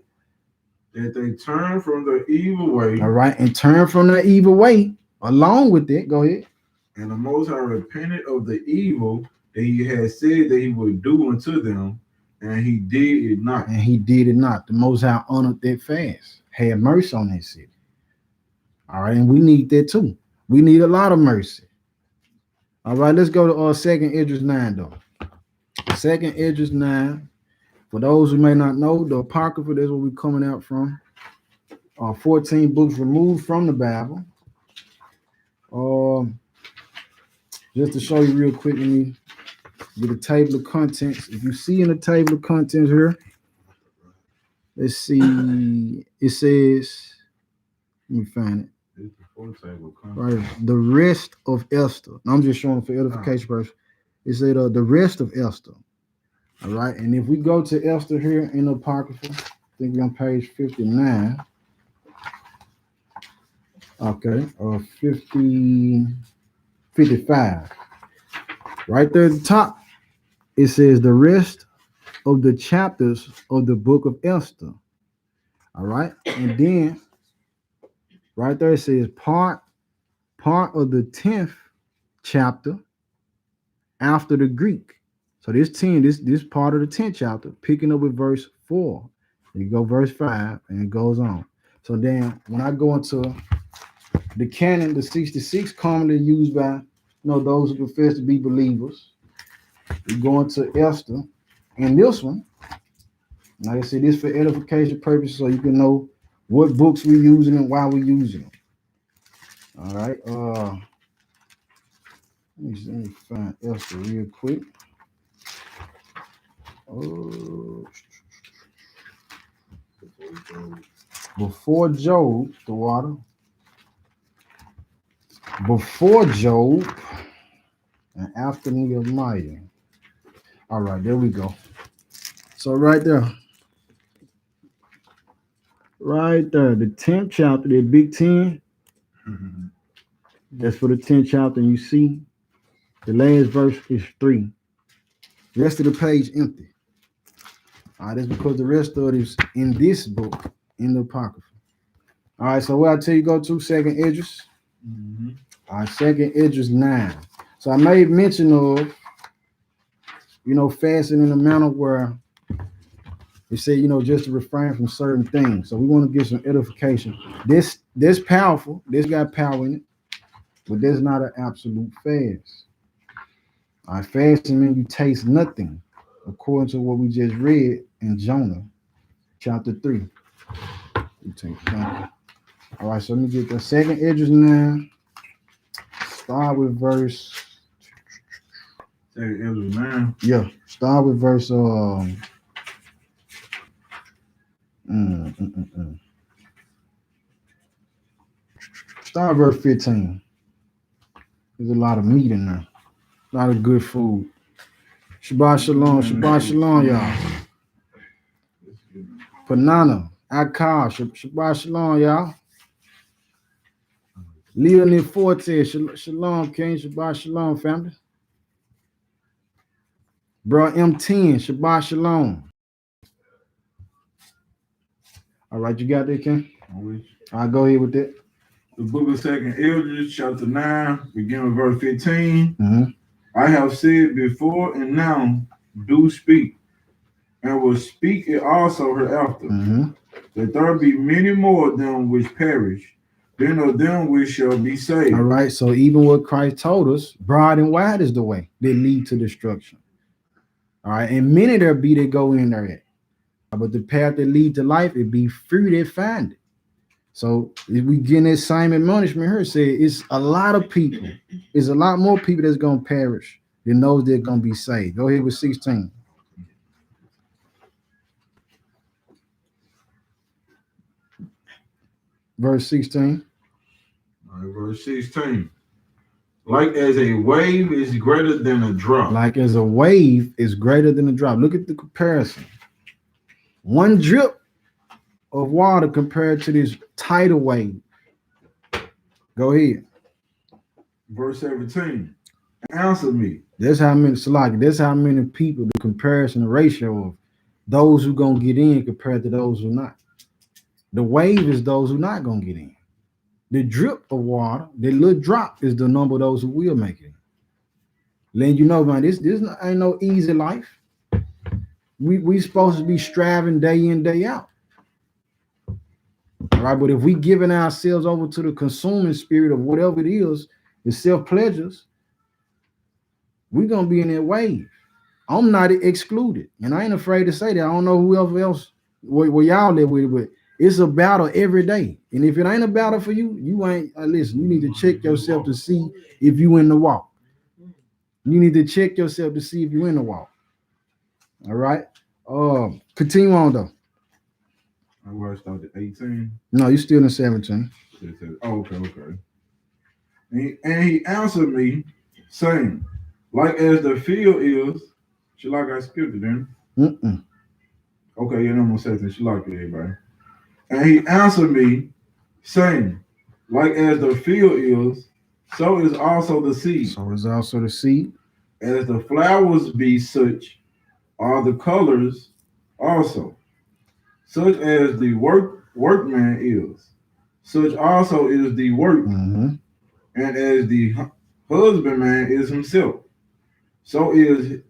That they turn from their evil way. All right, and turn from their evil way. Along with it, go ahead. And the Most High repented of the evil that he had said that he would do unto them, and he did it not. And he did it not. The Most High honored that fast, had mercy on that city. All right, and we need that too. We need a lot of mercy. All right, let's go to 2nd Esdras 9 though. 2nd Esdras 9. For those who may not know, the Apocrypha, that's what we're coming out from. 14 books removed from the Bible. Just to show you real quick, let me get a table of contents. If you see in the table of contents here, let's see. It says, let me find it. Right, the rest of Esther. I'm just showing for edification purpose. It said the rest of Esther. All right, and if we go to Esther here in the Apocrypha, I think we're on page 59. Okay, 55. Right there at the top, it says the rest of the chapters of the book of Esther. All right, and then right there it says part of the 10th chapter after the Greek. So this part of the 10th chapter, picking up with verse 4. You go verse 5, and it goes on. So then when I go into the canon, the 66 commonly used by those who profess to be believers, we go into Esther, and this one, like I said, this for edification purposes, so you can know what books we're using and why we're using them. All right. Let me find Esther real quick. Before Job, the water. Before Job and after Nehemiah. All right, there we go. So right there, the 10th chapter, the Big 10, that's for the 10th chapter, and you see the last verse is 3. The rest of the page empty. All right, that's because the rest of it is in this book, in the Apocrypha. All right, so where I tell you go to, second Idris. All right, second Idris 9. So I made mention of, fasting in a manner where it said, just to refrain from certain things. So we want to get some edification. This powerful, this got power in it, but there's not an absolute fast. All right, fasting means you taste nothing, according to what we just read in Jonah chapter 3. You take that. All right, so let me get the second Idris 9. Start with verse. Second Idris 9. Yeah, start with verse. Start verse 15. There's a lot of meat in there. A lot of good food. Shabbat shalom. Shabbat shalom, y'all. Panana. Akar. Shabbat shalom, y'all. Leonid Forte. Shalom, King. Shabbat shalom, family. Bro, M10. Shabbat shalom. All right, you got that, King? I'll go ahead with that. The book of Second Idris, chapter 9, beginning with verse 15. Mm-hmm. I have said before and now do speak, and will speak it also hereafter, that there be many more of them which perish, than of them which shall be saved. All right, so even what Christ told us, broad and wide is the way that lead to destruction. All right, and many there be that go in there at. But the path that lead to life, it be few that find it. So if we get that same admonishment here, say it's a lot of people. It's a lot more people that's gonna perish than those that are gonna be saved. Go ahead with 16. Verse 16. All right, verse 16. Like as a wave is greater than a drop. Like as a wave is greater than a drop. Look at the comparison. One drip of water compared to this tidal wave. Go ahead. Verse 17. Answer me. That's how many people, the comparison, the ratio of those who gonna get in compared to those who not. The wave is those who not gonna get in. The drip of water, the little drop is the number of those who will make it. Letting you know, man, this ain't no easy life. We supposed to be striving day in, day out. All right, but if we giving ourselves over to the consuming spirit of whatever it is, the self-pleasures, we're gonna be in that wave. I'm not excluded, and I ain't afraid to say that. I don't know whoever else where y'all live with it, but it's a battle every day. And if it ain't a battle for you, you ain't listen, you need to check yourself to see if you in the walk. You need to check yourself to see if you in the walk. All right. Continue on though. I was started 18. No, you still in 17. Oh, okay. And he answered me, saying, like as the field is, she like I skipped it then. Okay, yeah, no more seconds. She like it, everybody. And he answered me, saying, like as the field is, so is also the seed. So is also the seed. As the flowers be, such are the colors also. Such as the workman is, such also is the work, and as the husbandman is himself, so is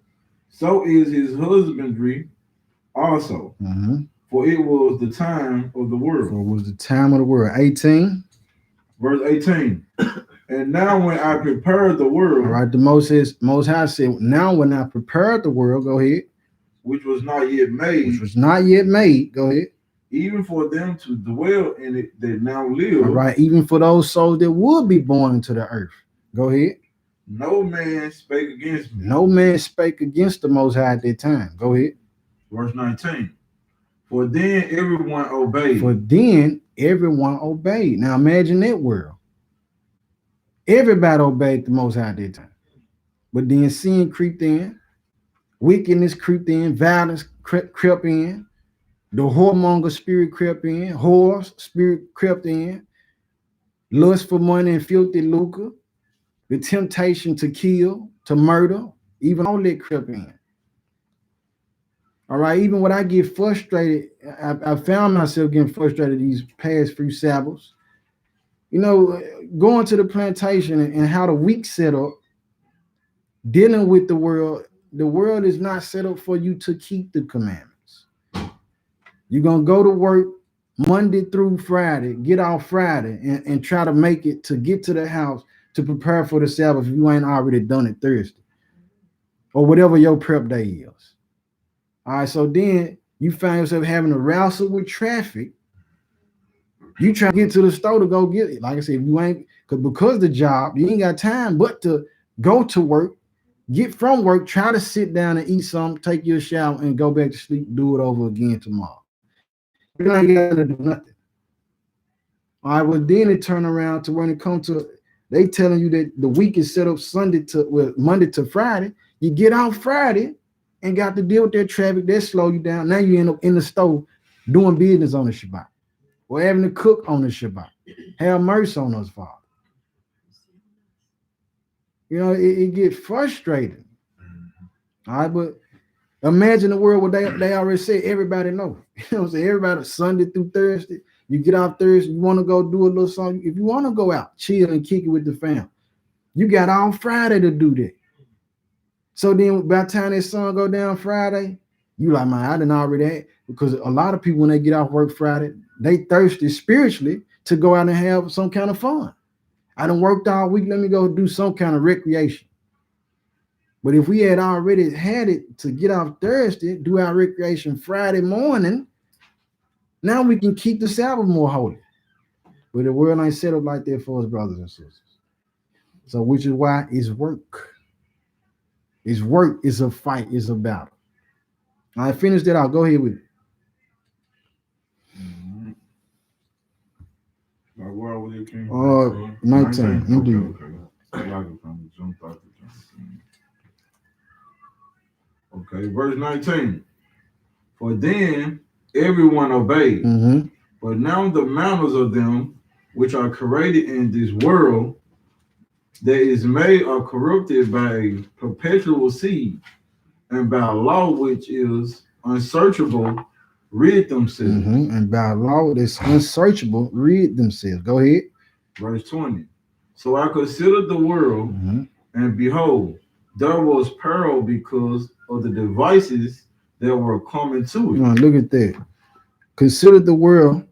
his husbandry also. For it was the time of the world. For it was the time of the world. 18. Verse 18. And now when I prepared the world. All right, the Most High said, now when I prepared the world, go ahead. Which was not yet made. Go ahead. Even for them to dwell in it that now live. All right, even for those souls that would be born into the earth. Go ahead. No man spake against me. No man spake against the Most High at that time. Go ahead. Verse 19. For then everyone obeyed. Now imagine that world. Everybody obeyed the Most High at that time. But then sin creeped in, wickedness crept in, violence crept in, the whoremonger spirit crept in, whore spirit crept in, lust for money and filthy lucre, the temptation to kill, to murder, even all that crept in. All right, even when I get frustrated, I found myself getting frustrated these past few Sabbaths. You know, going to the plantation and how the week set up, dealing with the world is not set up for you to keep the commandments. You're going to go to work Monday through Friday, get off Friday, and try to make it to get to the house to prepare for the Sabbath if you ain't already done it Thursday or whatever your prep day is. All right, so then you find yourself having to wrestle with traffic. You try to get to the store to go get it. Like I said, if you ain't, because the job, you ain't got time but to go to work, get from work, try to sit down and eat something, take your shower, and go back to sleep, do it over again tomorrow. You ain't got to do nothing. All right, well, then it turn around to when it comes to, they telling you that the week is set up Monday to Friday. You get out Friday and got to deal with that traffic, that slow you down. Now you end up in the store doing business on the Shabbat or having to cook on the Shabbat. Have mercy on us, Father. You know, it gets frustrating. All right, but imagine the world where they already said everybody know. You know what I'm saying? Everybody Sunday through Thursday. You get out Thursday, you want to go do a little something. If you want to go out, chill and kick it with the fam, you got all Friday to do that. So then by the time that sun go down Friday, you like, man, I didn't already had, because a lot of people when they get off work Friday, they thirsty spiritually to go out and have some kind of fun. I done worked all week, let me go do some kind of recreation. But if we had already had it to get off Thursday, do our recreation Friday morning, now we can keep the Sabbath more holy. But the world ain't set up like that for us, brothers and sisters. So which is why it's work. It's work, it's a fight, it's a battle. I finished that out. Go ahead with it. Like where was it came 19, indeed. Okay, verse 19. For then everyone obeyed, but now the manners of them which are created in this world that is made are corrupted by a perpetual seed, and by a law which is unsearchable, rid themselves. And by a law that's unsearchable, rid themselves. Go ahead. Verse 20. So I considered the world, and behold, there was peril because of the devices that were coming to it. Look at that. Consider the world,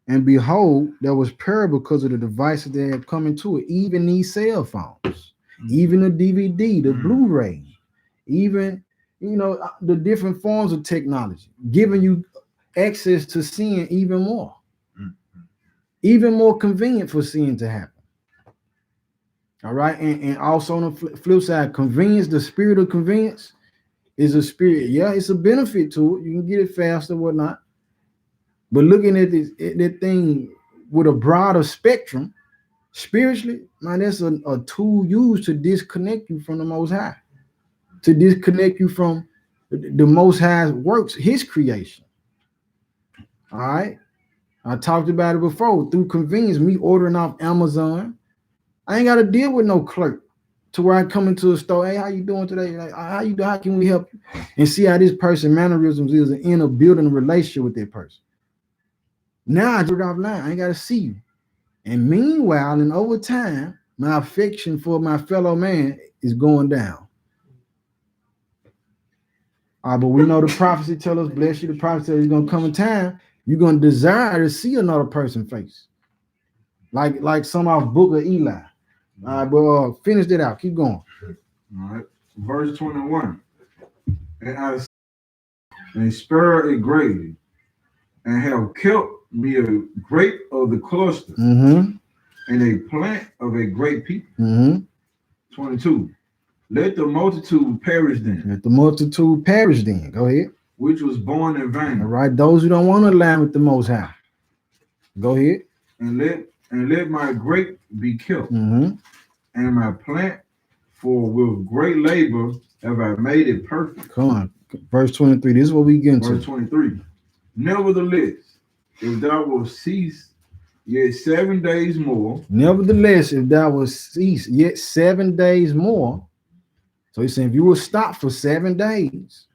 and behold, there was peril because of the devices that have come into it. Even these cell phones, even the DVD, the Blu-ray, even, you know, the different forms of technology, giving you access to sin even more convenient for sin to happen. All right, and also on the flip side, convenience, the spirit of convenience is a spirit. Yeah, it's a benefit to it. You can get it faster, whatnot. But looking at this, that thing with a broader spectrum, spiritually, man, that's a tool used to disconnect you from the Most High, to disconnect you from the Most High's works, His creation. All right, I talked about it before. Through convenience, me ordering off Amazon, I ain't got to deal with no clerk to where I come into a store. Hey, how you doing today? Like, how you doing? How can we help you? And see how this person mannerisms is in a building a relationship with that person. Now I do it offline. I ain't got to see you. And meanwhile, and over time, my affection for my fellow man is going down. But we know the prophecy tell us, bless you, the prophecy tell us, it's going to come a time you're going to desire to see another person's face. Like some off Book of Eli. All right, but finish that out. Keep going. All right. Verse 21. And I spare a greatly, and have kept me a grape of the cluster, and a plant of a great people. 22. Let the multitude perish then. Let the multitude perish then. Go ahead. Which was born in vain. All right, those who don't want to align with the Most High. Go ahead. And let and let my grape be kept, Mm-hmm. and my plant, for with great labor have I made it perfect. Come on. Verse 23. This is what we get into. Verse 23. Nevertheless, if thou wilt cease yet 7 days more, Nevertheless, if thou will cease yet 7 days more. So he's saying if you will stop for 7 days.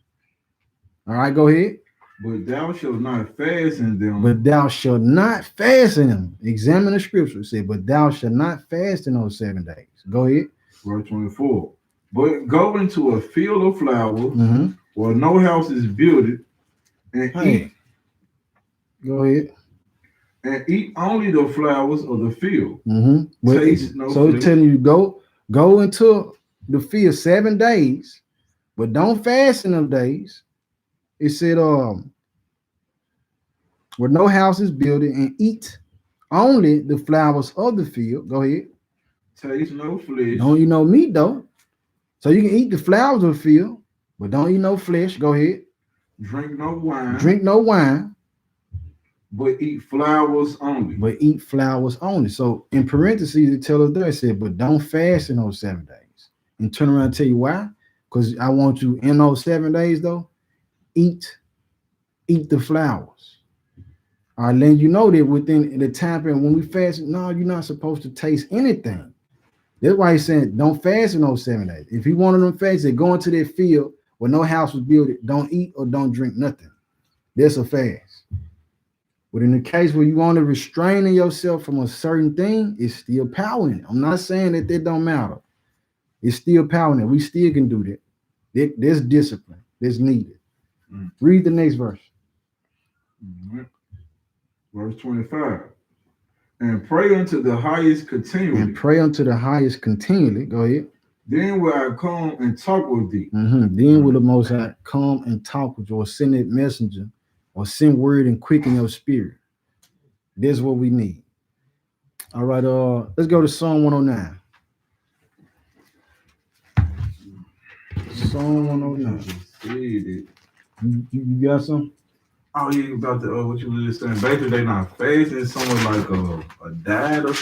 All right, go ahead. but thou shalt not fast in them, But thou shalt not fast in them. Examine the scripture. It said, but thou shalt not fast in those 7 days. Go ahead. verse 24. But go into a field of flowers Mm-hmm. where no house is built, and Hey. Go ahead. eat only the flowers of the field. Mm-hmm. Taste no So flesh. it's telling you go into the field 7 days, but don't fast in them days. It said, where no house is built, and eat only the flowers of the field. Go ahead. Taste no flesh. Don't eat no meat though. So you can eat the flowers of the field, but don't eat no flesh. Go ahead. Drink no wine. Drink no wine, but eat flowers only. but eat flowers only. So in parentheses, it tells us there, it said, but don't fast in those 7 days. And turn around and tell you why. Because I want you in those 7 days, though, eat the flowers. All right, letting you know that within the time period when we fast, no, you're not supposed to taste anything. That's why he's saying don't fast in those 7 days. If you wanted them fast, they go into their field where no house was built, don't eat or don't drink nothing. That's a fast. But in the case where you want to restrain yourself from a certain thing, it's still power in it. I'm not saying that don't matter. It's still power in it. We still can do that. There's discipline that's needed. Read the next verse. Verse 25. And pray unto the highest continually. And pray unto the highest continually. Go ahead. Then will I come and talk with thee. Then will the Most High come and talk with you, or send that messenger, or send word and quicken your spirit. That's what we need. All right, let's go to Psalm 109. Psalm 109. You got some? Oh, yeah, about the what you were just saying. Basically, they not fasting. Someone like a diet or something.